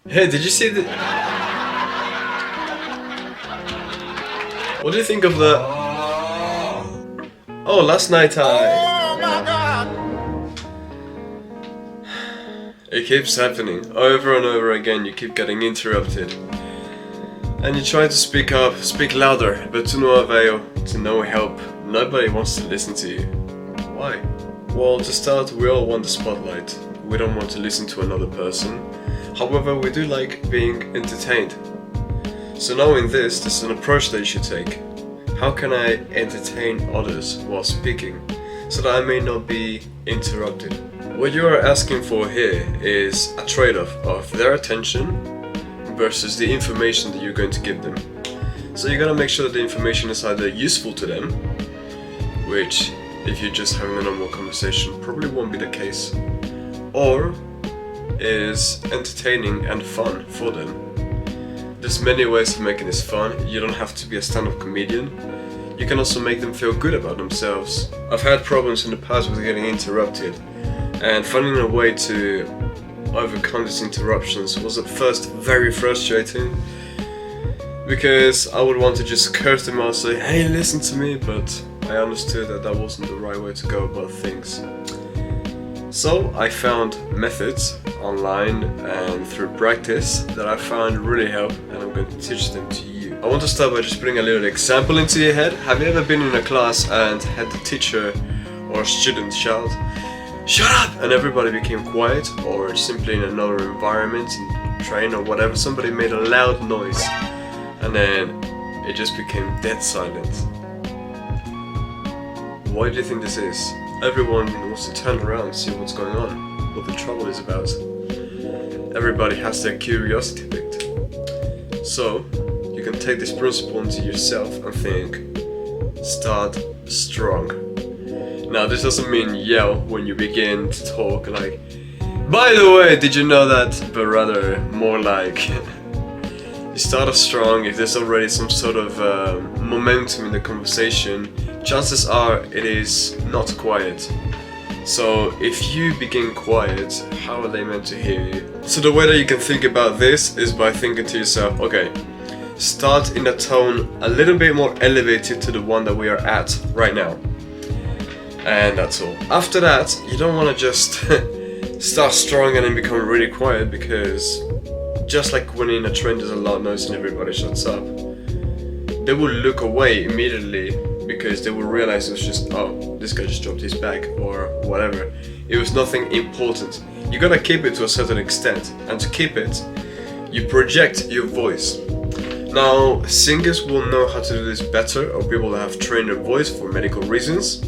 Hey, did you see the... What do you think of the... Oh, last night Oh my God! It keeps happening. Over and over again, you keep getting interrupted. And you try to speak up, speak louder, but to no avail, to no help. Nobody wants to listen to you. Why? Well, to start, we all want the spotlight. We don't want to listen to another person. However, we do like being entertained. So knowing this is an approach that you should take. How can I entertain others while speaking, so that I may not be interrupted? What you are asking for here is a trade-off of their attention versus the information that you're going to give them. So you gotta make sure that the information is either useful to them, which if you're just having a normal conversation probably won't be the case, or is entertaining and fun for them. There's many ways of making this fun. You don't have to be a stand-up comedian. You can also make them feel good about themselves. I've had problems in the past with getting interrupted, and finding a way to overcome these interruptions was at first very frustrating, because I would want to just curse them out and say, hey, listen to me, but I understood that that wasn't the right way to go about things. So I found methods online and through practice that I found really help, and I'm going to teach them to you. I want to start by just putting a little example into your head. Have you ever been in a class and had the teacher or student shout, "Shut up!" and everybody became quiet, or simply in another environment, in train or whatever, somebody made a loud noise and then it just became dead silent? Why do you think this is? Everyone wants to turn around and see what's going on, what the trouble is about. Everybody has their curiosity piqued. So, you can take this principle into yourself and think, start strong. Now, this doesn't mean yell when you begin to talk, like, by the way, did you know that? But rather, more like, you start off strong. If there's already some sort of momentum in the conversation, chances are it is not quiet. So if you begin quiet, how are they meant to hear you? So the way that you can think about this is by thinking to yourself, okay, start in a tone a little bit more elevated to the one that we are at right now. And that's all. After that, you don't want to just start strong and then become really quiet, because just like when in a train there's a loud noise and everybody shuts up, they will look away immediately, because they will realize it was just, oh, this guy just dropped his bag or whatever. It was nothing important. You gotta keep it to a certain extent, and to keep it, you project your voice. Now, singers will know how to do this better, or people that have trained their voice for medical reasons,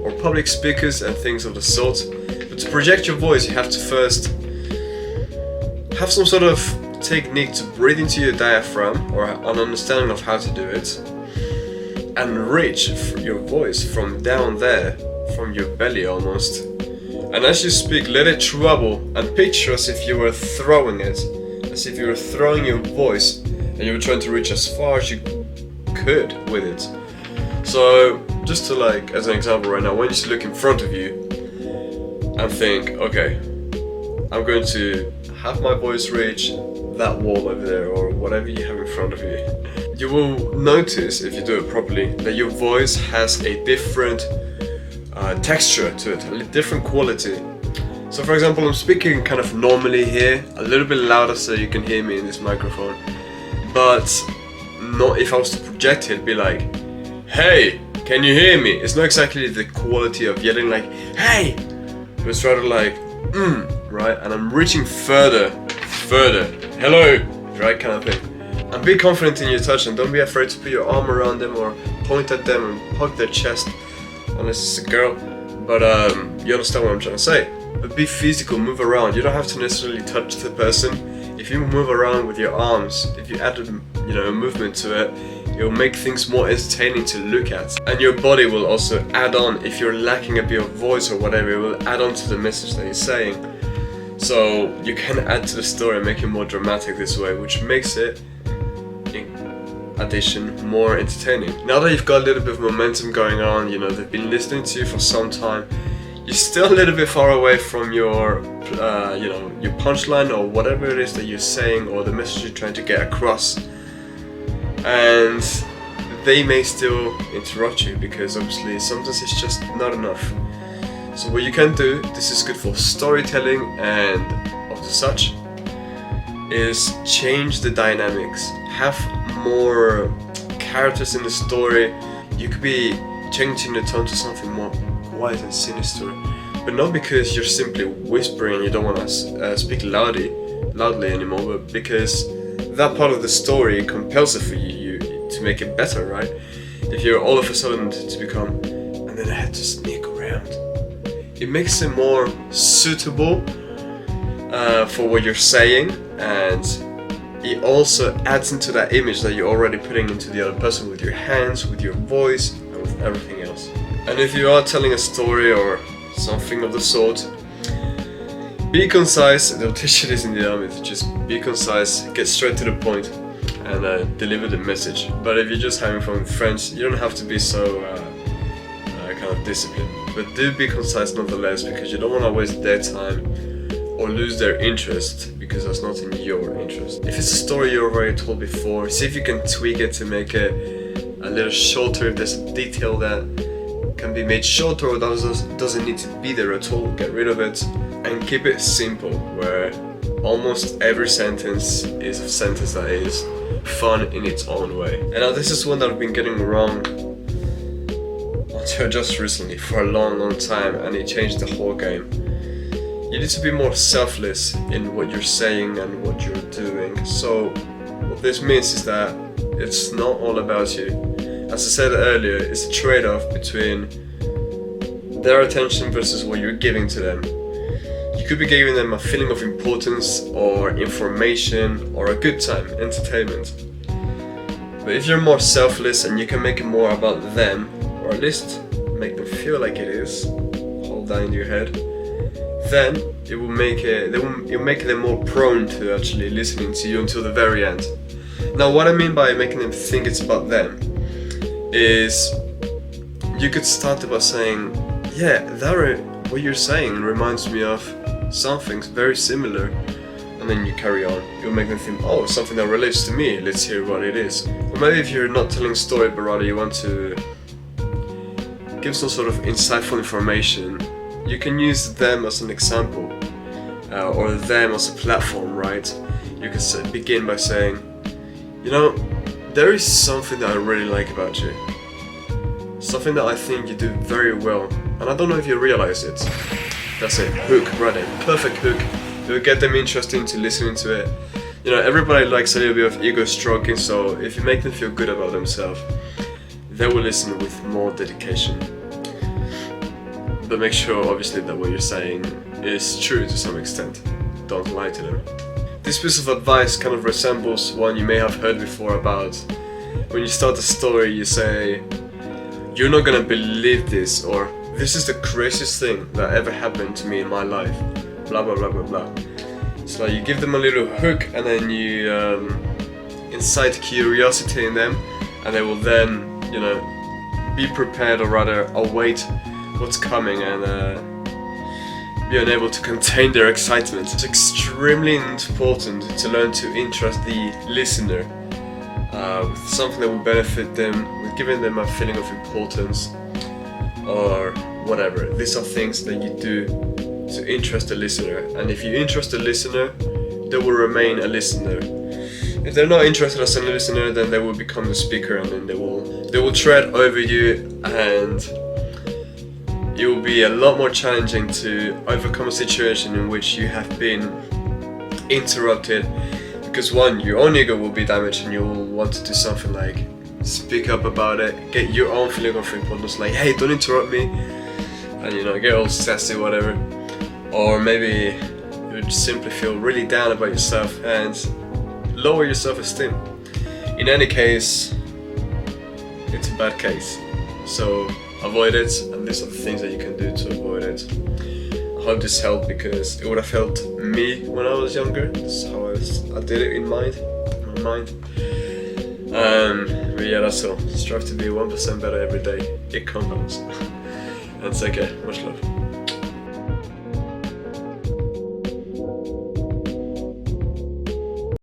or public speakers and things of the sort. But to project your voice, you have to first have some sort of technique to breathe into your diaphragm, or an understanding of how to do it, and reach your voice from down there, from your belly almost. And as you speak, let it travel, and picture as if you were throwing it, as if you were throwing your voice and you were trying to reach as far as you could with it. So just to, like, as an example right now, when you just look in front of you and think, okay, I'm going to have my voice reach that wall over there, or whatever you have in front of you. You will notice, if you do it properly, that your voice has a different texture to it, a different quality. So for example, I'm speaking kind of normally here, a little bit louder so you can hear me in this microphone, but not if I was to project it, it'd be like, hey, can you hear me? It's not exactly the quality of yelling like, hey, but it's rather like, right? And I'm reaching further, hello, right, kind of thing. And be confident in your touch, and don't be afraid to put your arm around them or point at them and hug their chest, unless it's a girl. But you understand what I'm trying to say. But be physical, move around. You don't have to necessarily touch the person. If you move around with your arms, if you add a movement to it, it'll make things more entertaining to look at. And your body will also add on. If you're lacking a bit of voice or whatever, it will add on to the message that you're saying. So you can add to the story and make it more dramatic this way, which makes it, in addition, more entertaining. Now that you've got a little bit of momentum going on, they've been listening to you for some time, you're still a little bit far away from your your punchline or whatever it is that you're saying or the message you're trying to get across, and they may still interrupt you because obviously sometimes it's just not enough. So what you can do, this is good for storytelling and of the such, is change the dynamics. Have more characters in the story. You could be changing the tone to something more quiet and sinister, but not because you're simply whispering, you don't want to speak loudly anymore, but because that part of the story compels it for you to make it better, right? If you're all of a sudden to become, and then I had to sneak around, it makes it more suitable for what you're saying, and it also adds into that image that you're already putting into the other person with your hands, with your voice, and with everything else. And if you are telling a story or something of the sort, be concise. They'll teach you this in the army, to just be concise, get straight to the point, and deliver the message. But if you're just having fun with friends, you don't have to be so kind of disciplined. But do be concise nonetheless, because you don't want to waste their time or lose their interest, because that's not in your interest. If it's a story you already told before, see if you can tweak it to make it a little shorter. If there's a detail that can be made shorter or doesn't need to be there at all, get rid of it, and keep it simple, where almost every sentence is a sentence that is fun in its own way. And now this is one that I've been getting wrong until just recently, for a long time, and it changed the whole game. You need to be more selfless in what you're saying and what you're doing. So what this means is that it's not all about you. As I said earlier, it's a trade-off between their attention versus what you're giving to them. You could be giving them a feeling of importance or information or a good time, entertainment. But if you're more selfless and you can make it more about them, or at least make them feel like it is, hold that in your head, then it will make them more prone to actually listening to you until the very end. Now, what I mean by making them think it's about them is you could start by saying, yeah, what you're saying reminds me of something very similar, and then you carry on. You'll make them think, oh, something that relates to me, let's hear what it is. Or maybe if you're not telling a story but rather you want to give some sort of insightful information, you can use them as an example, or them as a platform, right? You can begin by saying, there is something that I really like about you. Something that I think you do very well, and I don't know if you realize it. That's it, hook, right? A perfect hook. It will get them interested into listening to it. Everybody likes a little bit of ego stroking, so if you make them feel good about themselves, they will listen with more dedication. But make sure, obviously, that what you're saying is true to some extent. Don't lie to them. This piece of advice kind of resembles one you may have heard before about when you start a story, you say, you're not gonna believe this, or this is the craziest thing that ever happened to me in my life, blah blah blah blah blah. So you give them a little hook, and then you incite curiosity in them, and they will then, be prepared, or rather await what's coming, and be unable to contain their excitement. It's extremely important to learn to interest the listener with something that will benefit them, with giving them a feeling of importance or whatever. These are things that you do to interest the listener, and if you interest the listener, they will remain a listener. If they're not interested as a listener, then they will become the speaker, and then they will tread over you, and it will be a lot more challenging to overcome a situation in which you have been interrupted, because one, your own ego will be damaged and you will want to do something like speak up about it, get your own feeling of importance, like, hey, don't interrupt me, and get all sassy, whatever. Or maybe you would simply feel really down about yourself and lower your self-esteem. In any case, it's a bad case, so avoid it, and these are the things that you can do to avoid it. I hope this helped, because it would have helped me when I was younger. That's how I did it in my mind. But yeah, that's all. Strive to be 1% better every day. It compounds. And take care. Much love.